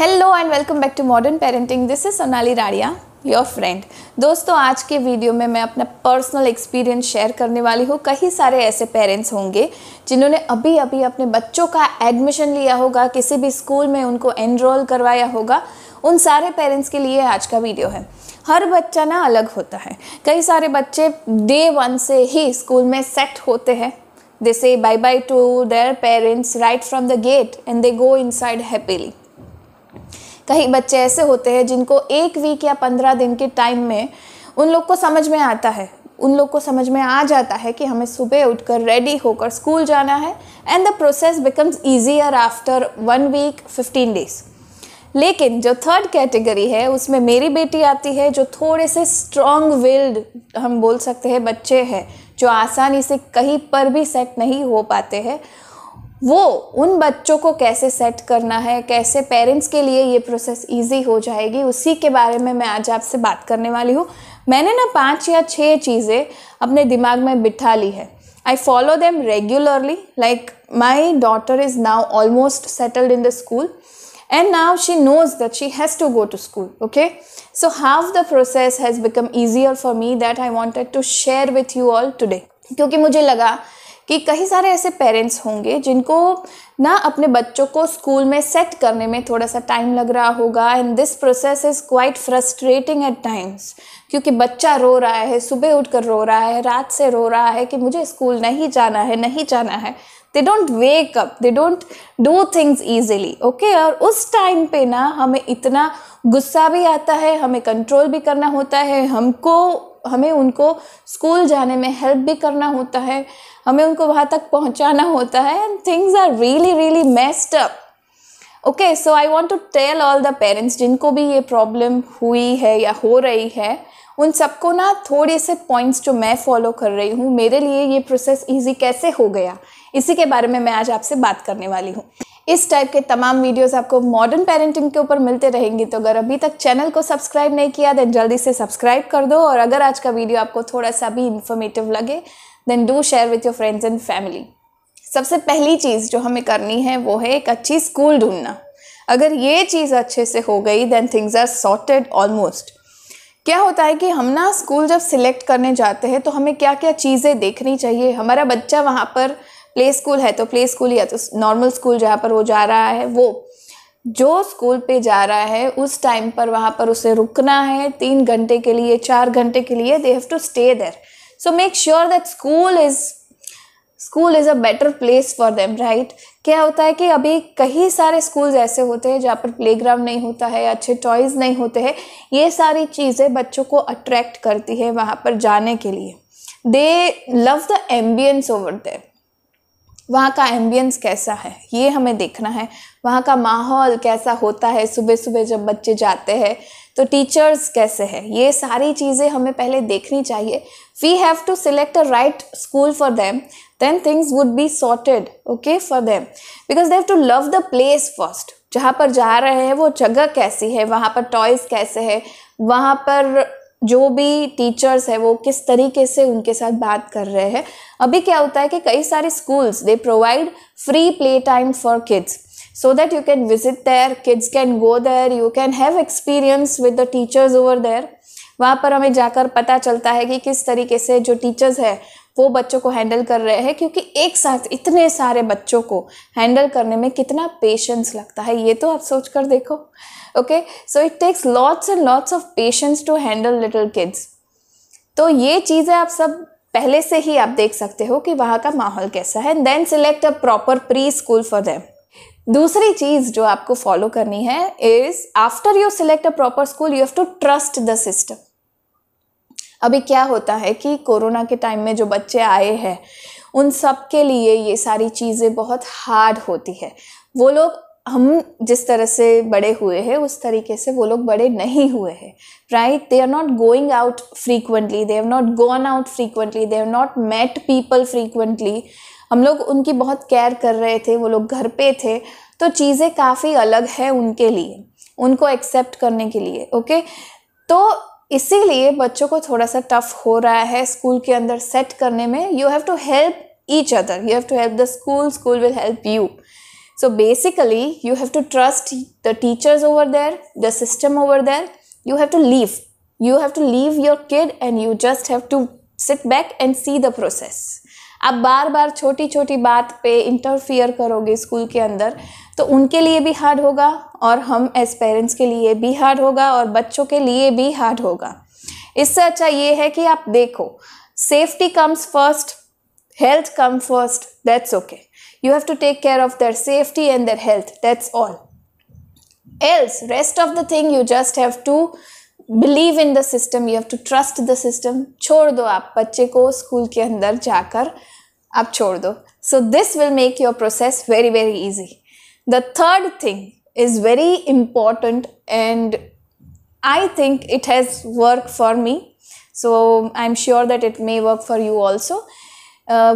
Hello and welcome back to modern parenting. This is Sonali Radia, your friend. दोस्तों, आज के video में मैं अपना पर्सनल एक्सपीरियंस शेयर करने वाली हूँ। कई सारे ऐसे पेरेंट्स होंगे जिन्होंने अभी अभी अपने बच्चों का एडमिशन लिया होगा, किसी भी स्कूल में उनको एनरोल करवाया होगा। उन सारे पेरेंट्स के लिए आज का वीडियो है। हर बच्चा ना अलग होता है। कई सारे बच्चे डे 1 से ही स्कूल में सेट होते हैं। They say bye bye to their parents right from the gate and they go inside happily. कई बच्चे ऐसे होते हैं जिनको 1 वीक या 15 दिन के टाइम में उन लोग को समझ में आता है, उन लोग को समझ में आ जाता है कि हमें सुबह उठकर रेडी होकर स्कूल जाना है and the process becomes easier after 1 week 15 days. लेकिन जो थर्ड कैटेगरी है उसमें मेरी बेटी आती है, जो थोड़े से स्ट्रॉन्ग विल्ड हम बोल सकते हैं बच्चे हैं, जो आसानी से कहीं पर भी सेट नहीं हो पाते हैं। वो उन बच्चों को कैसे सेट करना है, कैसे पेरेंट्स के लिए ये प्रोसेस इजी हो जाएगी, उसी के बारे में मैं आज आपसे बात करने वाली हूँ। मैंने ना 5 या 6 चीज़ें अपने दिमाग में बिठा ली है। I follow them regularly. Like my daughter is now almost settled in the school and now she knows that she has to go to school. Okay, so how the process has become easier for me that I wanted to share with you all today. क्योंकि मुझे लगा कि कई सारे ऐसे parents होंगे जिनको ना अपने बच्चों को स्कूल में सेट करने में थोड़ा सा टाइम लग रहा होगा and this process is quite frustrating at times. क्योंकि बच्चा रो रहा है, सुबह उठकर रो रहा है, रात से रो रहा है कि मुझे स्कूल नहीं जाना है, नहीं जाना है। They don't wake up, they don't do things easily, okay? और उस टाइम पे ना हमें इतना गुस्सा भी आता है, हमें कंट्रोल भी करना होता है, हमें उनको स्कूल जाने में हेल्प भी करना होता है, हमें उनको वहाँ तक पहुँचाना होता है and things are really really messed up. Okay, so I want to tell all the parents जिनको भी ये प्रॉब्लम हुई है या हो रही है, उन सबको ना थोड़े से पॉइंट्स जो मैं फॉलो कर रही हूँ, मेरे लिए ये प्रोसेस इजी कैसे हो गया, इसी के बारे में मैं आज आपसे बात करने वाली हूँ। इस टाइप के तमाम वीडियोस आपको मॉडर्न पेरेंटिंग के ऊपर मिलते रहेंगे। तो अगर अभी तक चैनल को सब्सक्राइब नहीं किया देन जल्दी से सब्सक्राइब कर दो। और अगर आज का वीडियो आपको थोड़ा सा भी इंफॉर्मेटिव लगे then do share with your friends and family. सबसे पहली चीज़ जो हमें करनी है वो है एक अच्छी स्कूल ढूंढना। अगर ये चीज़ अच्छे से हो गई then things are sorted almost. क्या होता है कि हम ना स्कूल जब सिलेक्ट करने जाते हैं तो हमें क्या क्या चीज़ें देखनी चाहिए। हमारा बच्चा वहाँ पर प्ले स्कूल है तो प्ले स्कूल, या तो नॉर्मल स्कूल जहाँ पर वो जा रहा है, वो जो स्कूल पे जा रहा है उस टाइम पर वहाँ पर उसे रुकना है 3 घंटे के लिए, 4 घंटे के लिए। They have to stay there. So make sure that school is a better place for them, right. क्या होता है कि अभी कई सारे स्कूल्स ऐसे होते हैं जहाँ पर प्लेग्राउंड नहीं होता है, अच्छे टॉयज़ नहीं होते हैं। ये सारी चीज़ें बच्चों को अट्रैक्ट करती है वहाँ पर जाने के लिए। They love the ambience over there. वहाँ का एम्बियंस कैसा है ये हमें देखना है। वहाँ का माहौल कैसा होता है, सुबह सुबह जब बच्चे जाते हैं तो टीचर्स कैसे हैं, ये सारी चीज़ें हमें पहले देखनी चाहिए। We have to select a right school for them, then things would be sorted, okay, for them, because they have to love the place first. जहाँ पर जा रहे हैं वो जगह कैसी है, वहाँ पर टॉयज़ कैसे है, वहाँ पर जो भी टीचर्स है वो किस तरीके से उनके साथ बात कर रहे हैं। अभी क्या होता है कि कई सारे schools they provide free play time for kids so that you can visit there, kids can go there, you can have experience with the teachers over there. वहाँ पर हमें जाकर पता चलता है कि किस तरीके से जो टीचर्स है वो बच्चों को हैंडल कर रहे हैं, क्योंकि एक साथ इतने सारे बच्चों को हैंडल करने में कितना पेशेंस लगता है ये तो आप सोच कर देखो। Okay, so it takes lots and lots of patience to handle little kids. तो ये चीज़ें आप सब पहले से ही आप देख सकते हो कि वहाँ का माहौल कैसा है। Then select a proper preschool for them. दूसरी चीज़ जो आपको फॉलो करनी है is after you select a proper school you have to trust the system. अभी क्या होता है कि कोरोना के टाइम में जो बच्चे आए हैं उन सब के लिए ये सारी चीज़ें बहुत हार्ड होती है। वो लोग हम जिस तरह से बड़े हुए हैं उस तरीके से वो लोग बड़े नहीं हुए हैं, right. They are not going out frequently, they have not gone out frequently, they have not met people frequently. हम लोग उनकी बहुत केयर कर रहे थे, वो लोग घर पे थे, तो चीज़ें काफ़ी अलग है उनके लिए, उनको एक्सेप्ट करने के लिए। ओके, तो इसीलिए बच्चों को थोड़ा सा टफ हो रहा है स्कूल के अंदर सेट करने में। You have to help each other, you have to help the school, school will help you. So basically you have to trust the teachers over there, the system over there. You have to leave your kid and you just have to sit back and see the process. आप बार बार छोटी छोटी बात पे interfere करोगे school के अंदर, तो उनके लिए भी हार्ड होगा और हम एज पेरेंट्स के लिए भी हार्ड होगा और बच्चों के लिए भी हार्ड होगा. इससे अच्छा ये है कि आप देखो, safety comes first, health come first, that's okay. You have to take care of their safety and their health, that's all. Else, rest of the thing you just have to believe in the system, you have to trust the system. छोड़ दो आप बच्चे को school के अंदर जाकर, आप छोड़ दो. So this will make your process very very easy. The third thing is very important and I think it has worked for me. So I'm sure that it may work for you also.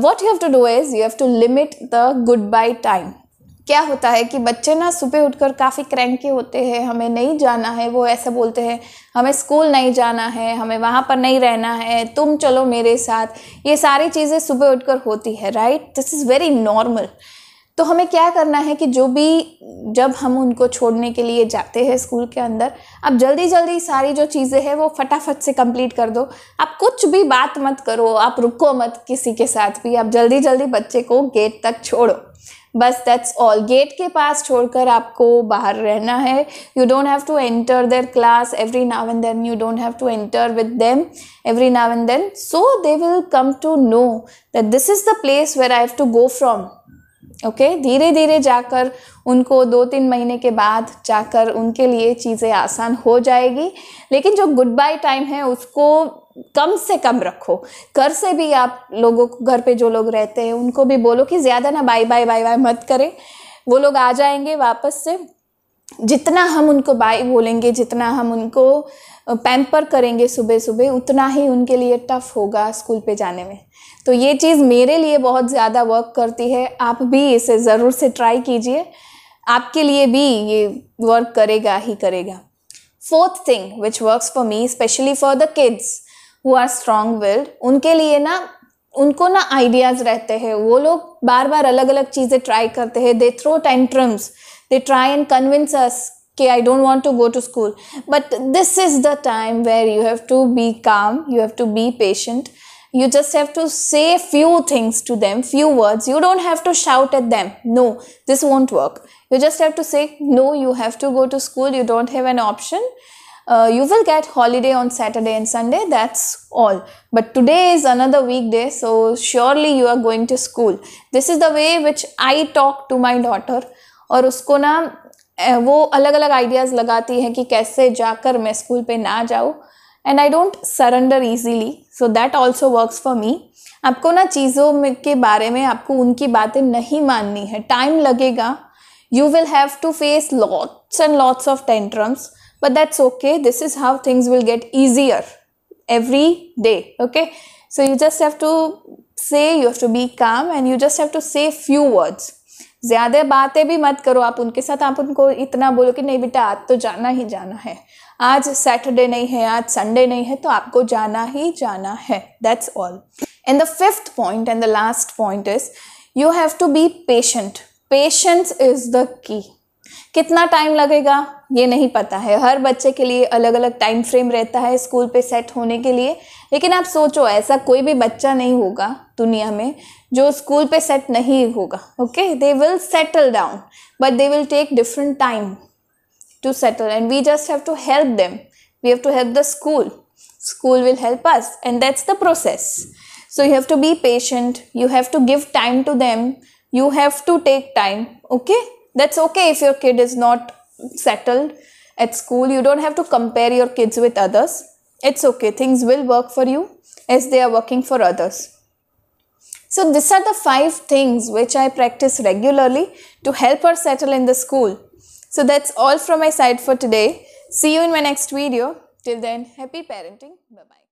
What you have to do is you have to limit the goodbye time. क्या होता है कि बच्चे ना सुबह उठकर काफ़ी cranky होते हैं, हमें नहीं जाना है, वो ऐसा बोलते हैं हमें स्कूल नहीं जाना है, हमें वहाँ पर नहीं रहना है, तुम चलो मेरे साथ. ये सारी चीज़ें सुबह उठकर होती है, right. This is very normal. तो हमें क्या करना है कि जब हम उनको छोड़ने के लिए जाते हैं स्कूल के अंदर, आप जल्दी जल्दी सारी जो चीज़ें हैं वो फटाफट से कंप्लीट कर दो. आप कुछ भी बात मत करो, आप रुको मत किसी के साथ भी, आप जल्दी जल्दी बच्चे को गेट तक छोड़ो, बस दैट्स ऑल. गेट के पास छोड़कर आपको बाहर रहना है. You don't have to enter their class every now and then, you don't have to enter with them every now and then, so they will come to know that this is the place where I have to go from. Okay, धीरे धीरे जाकर उनको 2-3 महीने के बाद जाकर उनके लिए चीज़ें आसान हो जाएगी. लेकिन जो गुड बाय टाइम है उसको कम से कम रखो. घर से भी आप लोगों को, घर पे जो लोग रहते हैं उनको भी बोलो कि ज़्यादा ना बाय बाय बाय बाय मत करें. वो लोग आ जाएंगे वापस से. जितना हम उनको बाय बोलेंगे, जितना हम उनको पैम्पर करेंगे सुबह सुबह, उतना ही उनके लिए टफ़ होगा स्कूल पे जाने में. तो ये चीज़ मेरे लिए बहुत ज़्यादा वर्क करती है. आप भी इसे ज़रूर से ट्राई कीजिए, आपके लिए भी ये वर्क करेगा ही करेगा. Fourth thing which works for me, specially for the kids who are strong willed, उनके लिए ना, उनको ना आइडियाज़ रहते हैं, वो लोग बार बार अलग अलग चीज़ें ट्राई करते हैं. They throw tantrums, they try and convince us कि I don't want to go to school. But this is the time where you have to be calm, you have to be patient. You just have to say few things to them, few words. You don't have to shout at them. No, this won't work. You just have to say, no, you have to go to school. You don't have an option. You will get holiday on Saturday and Sunday. That's all. But today is another weekday, so surely you are going to school. This is the way which I talk to my daughter. और उसको ना वो अलग अलग ideas लगाती है कि कैसे जाकर मैं स्कूल पे ना जाऊँ. And I don't surrender easily, so that also works for मी. आपको ना चीज़ों में के बारे में आपको उनकी बातें नहीं माननी है. टाइम लगेगा, you will have to face lots and lots of tantrums, but that's okay. This is how things will get easier every day. Okay, so you just have to say, you have to be calm and you just have to say few words. ज़्यादा बातें भी मत करो आप उनके साथ. आप उनको इतना बोलो कि नहीं बेटा आज तो जाना ही जाना है, आज सैटरडे नहीं है, आज संडे नहीं है, तो आपको जाना ही जाना है. That's all. And the fifth point and the last point is you have to be patient. Patience is the key. कितना टाइम लगेगा ये नहीं पता है, हर बच्चे के लिए अलग अलग टाइम फ्रेम रहता है स्कूल पे सेट होने के लिए. लेकिन आप सोचो, ऐसा कोई भी बच्चा नहीं होगा दुनिया में जो स्कूल पे सेट नहीं होगा. Okay, they will settle down but they will take different time to settle and we just have to help them. We have to help the school, school will help us, and that's the process. So you have to be patient, you have to give time to them, you have to take time. Okay, that's okay if your kid is not settled at school. You don't have to compare your kids with others. It's okay, things will work for you as they are working for others. So these are the 5 things which I practice regularly to help her settle in the school. So that's all from my side for today. See you in my next video. Till then, happy parenting. Bye bye.